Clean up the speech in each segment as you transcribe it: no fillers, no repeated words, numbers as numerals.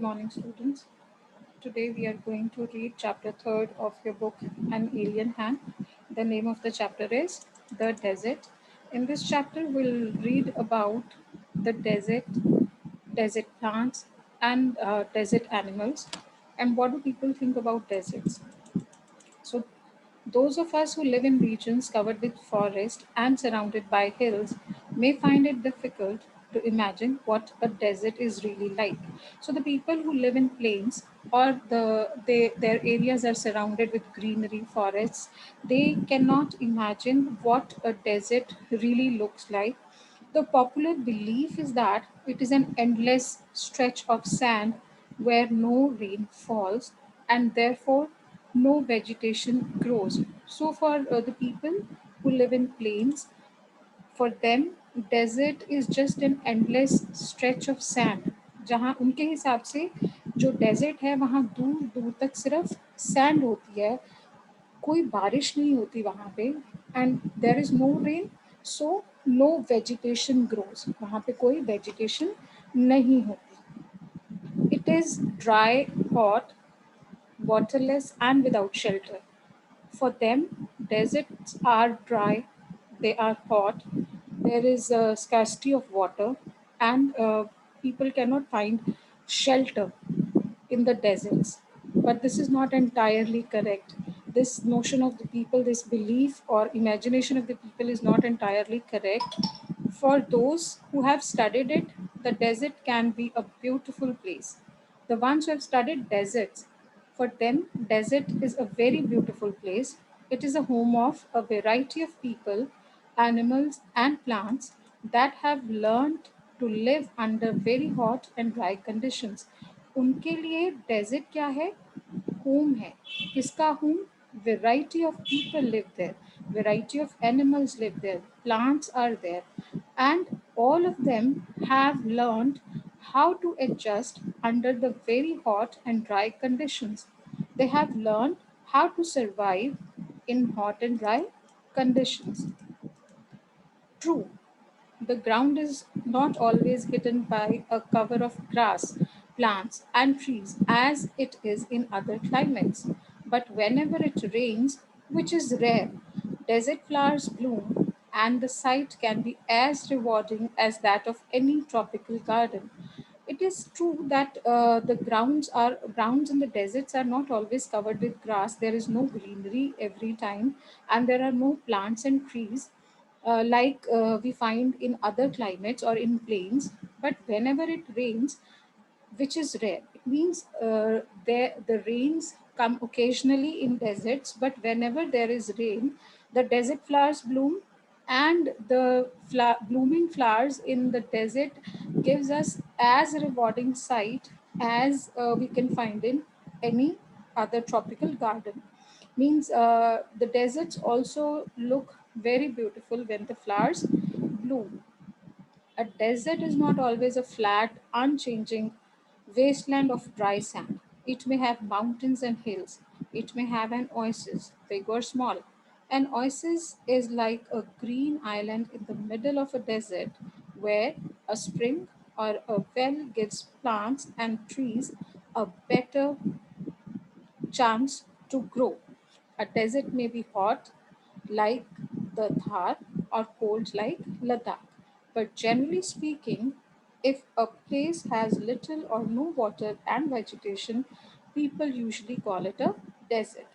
morning, students. Today we are going to read chapter 3rd of your book, An Alien Hand. The name of the chapter is The Desert. In this chapter, we'll read about the desert, desert plants, and desert animals, and what do people think about deserts. So, those of us who live in regions covered with forest and surrounded by hills may find it difficult to imagine what a desert is really like. So the people who live in plains or their areas are surrounded with greenery forests, they cannot imagine what a desert really looks like. The popular belief is that it is an endless stretch of sand where no rain falls and therefore no vegetation grows. So, for the people who live in plains, for them, desert is just an endless stretch of sand. जहाँ उनके हिसाब से जो desert है वहाँ दूर दूर तक सिर्फ सैंड होती है, कोई बारिश नहीं होती वहाँ पे, and there is no rain, so no vegetation grows, वहाँ पे कोई वेजिटेशन नहीं होती. It is dry, hot, waterless and without shelter. For them, deserts are dry, they are hot, there is a scarcity of water, and people cannot find shelter in the deserts. But this is not entirely correct. This notion of the people, this belief or imagination of the people is not entirely correct. For those who have studied it, the desert can be a beautiful place. The ones who have studied deserts, for them, desert is a very beautiful place. It is a home of a variety of people, animals, and plants that have learned to live under very hot and dry conditions. उनके लिए desert क्या है? Home है. किसका home? Variety of people live there, variety of animals live there, plants are there, and all of them have learned how to adjust under the very hot and dry conditions. They have learned how to survive in hot and dry conditions. True, the ground is not always hidden by a cover of grass, plants, and trees as it is in other climates. But whenever it rains, which is rare, desert flowers bloom, and the sight can be as rewarding as that of any tropical garden. It is true that the grounds in the deserts are not always covered with grass. There is no greenery every time, and there are no plants and trees like we find in other climates or in plains. But whenever it rains, which is rare, it means the rains come occasionally in deserts, but whenever there is rain, the desert flowers bloom, and the blooming flowers in the desert gives us as a rewarding sight as we can find in any other tropical garden. Means the deserts also look very beautiful when the flowers bloom. A desert is not always a flat, unchanging wasteland of dry sand. It may have mountains and hills. It may have an oasis, big or small. An oasis is like a green island in the middle of a desert where a spring or a well gives plants and trees a better chance to grow. A desert may be hot, like the Thar, or cold, like Ladakh. But generally speaking, if a place has little or no water and vegetation, people usually call it a desert.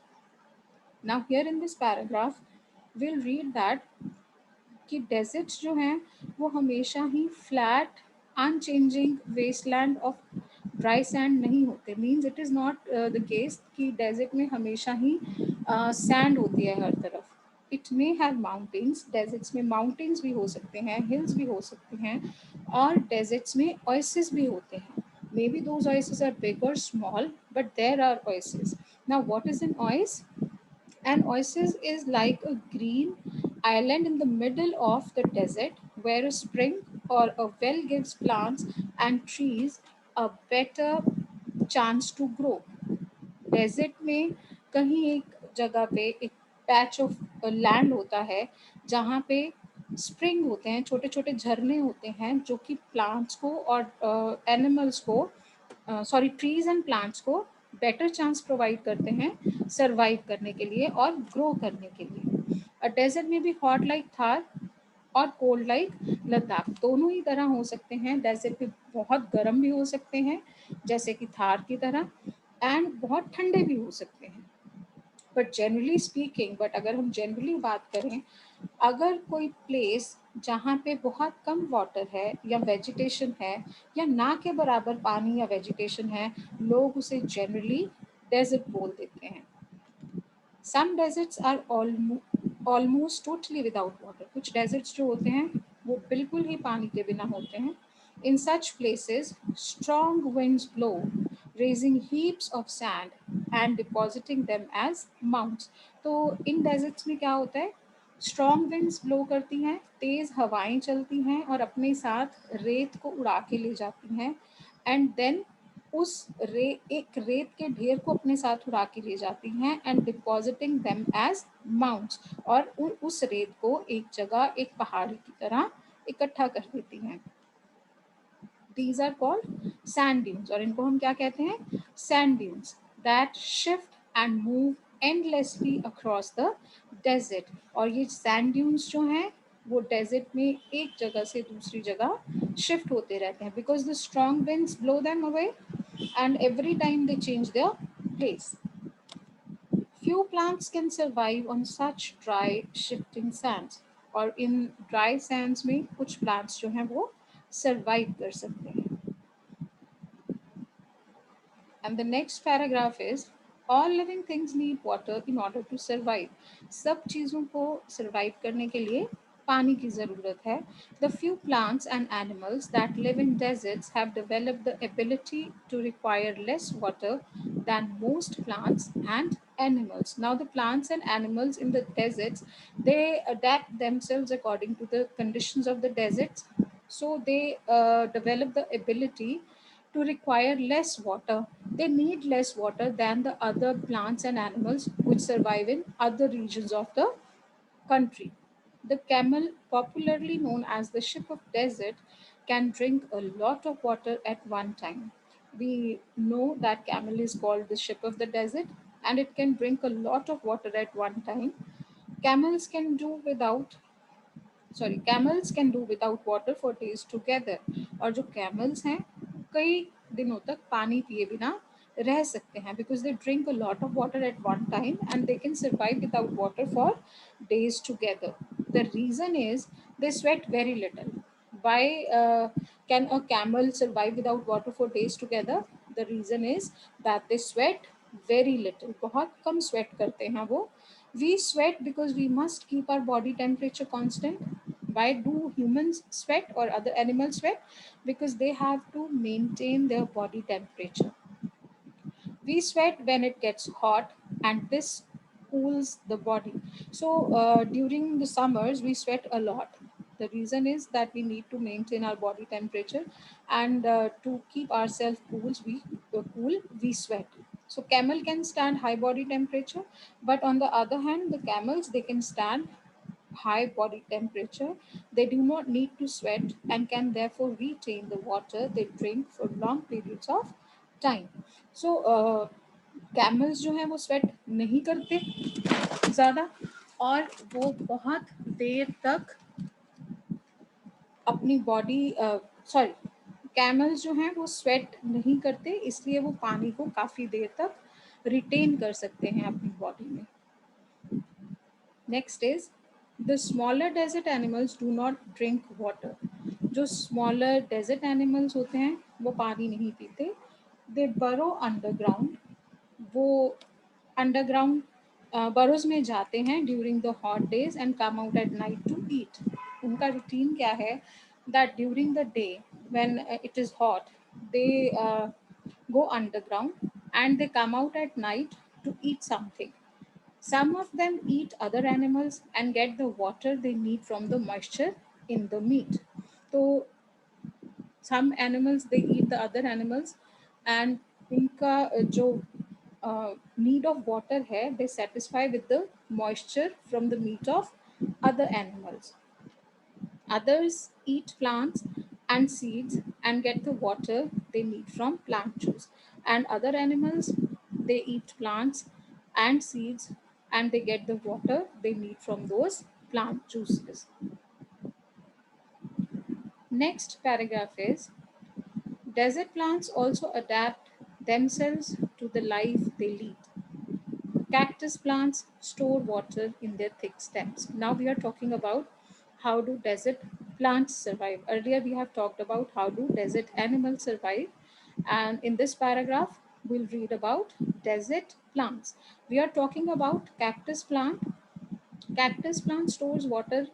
Now, here in this paragraph, we'll read that कि deserts जो हैं वो हमेशा ही flat unchanging wasteland of dry sand नहीं होते. Means it is not the case कि desert में हमेशा ही सैंड होती है हर तरफ. It may have mountains, deserts में माउंटेन्स भी हो सकते हैं, हिल्स भी हो सकते हैं, और डेजर्ट्स में ओएसिस भी होते हैं. May be those oasis are big और small, but there are oasis. Now what is an oasis? An oasis is like a green island in the middle of the desert where a spring or a well gives plants and trees a better chance to grow. Desert में कहीं एक जगह पे एक patch of land होता है जहाँ पे स्प्रिंग होते हैं, छोटे छोटे झरने होते हैं जो कि प्लांट्स को और एनिमल्स को सॉरी ट्रीज एंड प्लांट्स को बेटर चांस प्रोवाइड करते हैं सरवाइव करने के लिए और ग्रो करने के लिए। अ डेजर्ट में भी हॉट लाइक थार और कोल्ड लाइक लद्दाख, दोनों ही तरह हो सकते हैं। डेजर्ट में बहुत गर्म भी हो सकते हैं जैसे कि थार की तरह, एंड बहुत ठंडे भी हो सकते हैं। बट जनरली स्पीकिंग, बट अगर हम जनरली बात करें, अगर कोई प्लेस जहाँ पे बहुत कम वाटर है या वेजिटेशन है या ना के बराबर पानी या वेजिटेशन है, लोग उसे जनरली डेजर्ट बोल देते हैं। Some deserts are almost totally without water, कुछ डेजर्ट्स जो होते हैं वो बिल्कुल ही पानी के बिना होते हैं। In such places strong winds blow, raising heaps of sand and depositing them as mounds। तो इन डेजर्ट्स में क्या होता है, स्ट्रॉन्ग विंड्स ब्लो करती हैं, तेज हवाएं चलती हैं और अपने साथ रेत को उड़ा के ले जाती हैं, एंड देन उस एक रेत के ढेर को अपने साथ उड़ा के ले जाती हैं and depositing them as mounts, और उस रेत को एक जगह एक पहाड़ी की तरह इकट्ठा कर देती हैं। These are called sand dunes, और इनको हम क्या कहते हैं, sand dunes that shift and move endlessly across the desert. और ये सैंड ड्यून्स जो हैं वो डेजर्ट में एक जगह से दूसरी जगह शिफ्ट होते रहते हैं, because the strong winds blow them away and every time they change their place. Few plants can survive on such dry shifting sands, और इन ड्राई सैंड्स में कुछ प्लांट्स जो हैं वो सर्वाइव कर सकते हैं। And the next paragraph is, all living things need water in order to survive। सब चीज़ों को सर्वाइव करने के लिए पानी की ज़रूरत है। The few plants and animals that live in deserts have developed the ability to require less water than most plants and animals। Now the plants and animals in the deserts, they adapt themselves according to the conditions of the deserts. So they develop the ability to require less water. They need less water than the other plants and animals which survive in other regions of the country. The camel, popularly known as the ship of desert, can drink a lot of water at one time. We know that camel is called the ship of the desert and it can drink a lot of water at one time. Camels can do without Camels can do without water for days together। और जो camels हैं कई दिनों तक पानी पिए बिना रह सकते हैं, because they drink a lot of water at one time and they can survive without water for days together। The reason is they sweat very little। Why can a camel survive without water for days together? The reason is that they sweat very little, बहुत कम sweat करते हैं वो। We sweat because we must keep our body temperature constant। Why do humans sweat or other animals sweat? Because they have to maintain their body temperature. We sweat when it gets hot, and this cools the body. So during the summers, we sweat a lot. The reason is that we need to maintain our body temperature, and to keep ourselves cool, we sweat. So camel can stand high body temperature, but on the other hand, the camels, they can stand high body temperature. They do not need to sweat and can therefore retain the water they drink for long periods of time। So camels जो हैं वो sweat नहीं करते ज़्यादा, और वो बहुत देर तक अपनी बॉडी सॉरी कैमल्स जो हैं वो स्वेट नहीं करते, इसलिए वो पानी को काफ़ी देर तक रिटेन कर सकते हैं अपनी बॉडी में। Next is, the smaller desert animals do not drink water. जो स्मॉलर डेजर्ट एनिमल्स होते हैं वो पानी नहीं पीते। दे बरो अंडरग्राउंड, वो अंडरग्राउंड बरोज में जाते हैं during the hot days and come out at night to eat. उनका रूटीन क्या है, that during the day when it is hot, they go underground and they come out at night to eat something। Some of them eat other animals and get the water they need from the moisture in the meat। So some animals, they eat the other animals and उनका जो need of water है, they satisfy with the moisture from the meat of other animals। Others eat plants and seeds and get the water they need from plant juice, and other animals, they eat plants and seeds, and they get the water they need from those plant juices. Next paragraph is, desert plants also adapt themselves to the life they lead. Cactus plants store water in their thick stems. Now we are talking about how do desert plants survive. Earlier we have talked about how do desert animals survive, and in this paragraph we'll read about desert plants. We are talking about cactus plant. Cactus plant stores water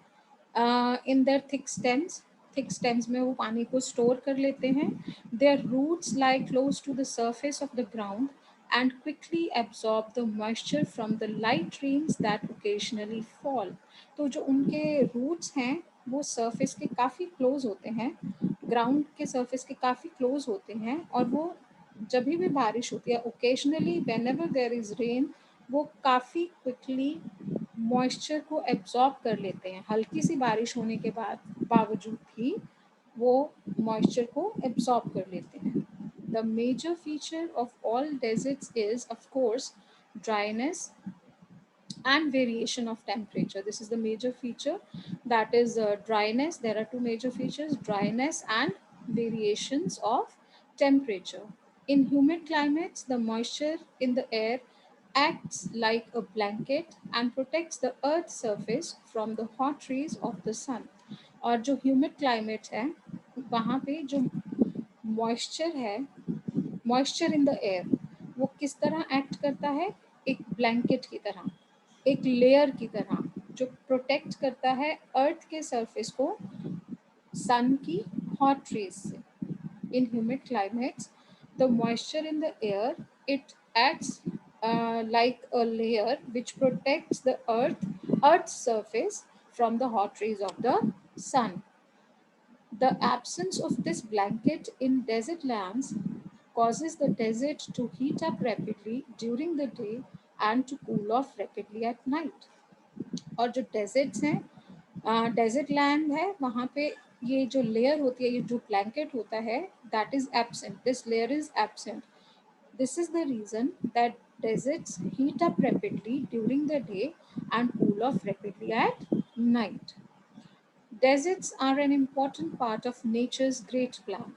in their thick stems. Thick stems में वो पानी को store कर लेते हैं. Their roots lie close to the surface of the ground and quickly absorb the moisture from the light rains that occasionally fall. तो जो उनके roots हैं वो surface के काफ़ी close होते हैं, ground के surface के काफ़ी close होते हैं, और वो जब भी बारिश होती है, occasionally whenever there is rain, वो काफ़ी quickly मॉइस्चर को एब्जॉर्ब कर लेते हैं. हल्की सी बारिश होने के बाद बावजूद भी वो मॉइस्चर को एब्जॉर्ब कर लेते हैं. The major feature of all deserts is of course dryness and variation of temperature. This is the major feature, that is dryness. There are two major features, dryness and variations of temperature. In humid climates, the moisture in the air acts like a blanket and protects the earth's surface from the hot rays of the sun. और जो humid climate है वहाँ पे जो moisture है, moisture in the air, वो किस तरह एक्ट करता है, एक ब्लैंकेट की तरह, एक लेयर की तरह, जो प्रोटेक्ट करता है अर्थ के सरफेस को सन की हॉट रेज से. इन humid climates the moisture in the air, it acts like a layer which protects the earth's surface from the hot rays of the sun. The absence of this blanket in desert lands causes the desert to heat up rapidly during the day and to cool off rapidly at night. और जो desserts हैं, desert land है, वहाँ पे ये जो layer होती है, ये जो ब्लैंकेट होता है, that is absent. This layer is absent. This is the reason that deserts heat up rapidly during the day and cool off rapidly at night. Deserts are an important part of nature's great plan.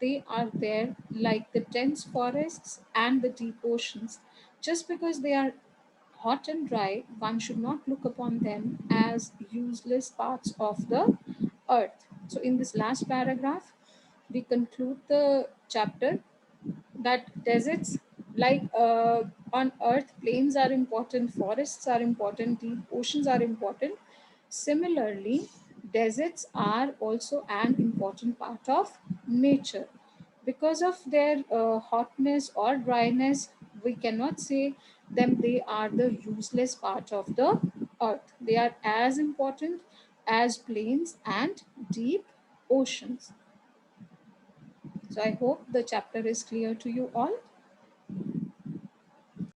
They are there like the dense forests and the deep oceans. Just because they are hot and dry, one should not look upon them as useless parts of the earth. So, in this last paragraph, we conclude the chapter that deserts, like on earth, plains are important, forests are important, deep oceans are important. Similarly, deserts are also an important part of nature. Because of their hotness or dryness, we cannot say them they are the useless part of the earth. They are as important as plains and deep oceans. So I hope the chapter is clear to you all.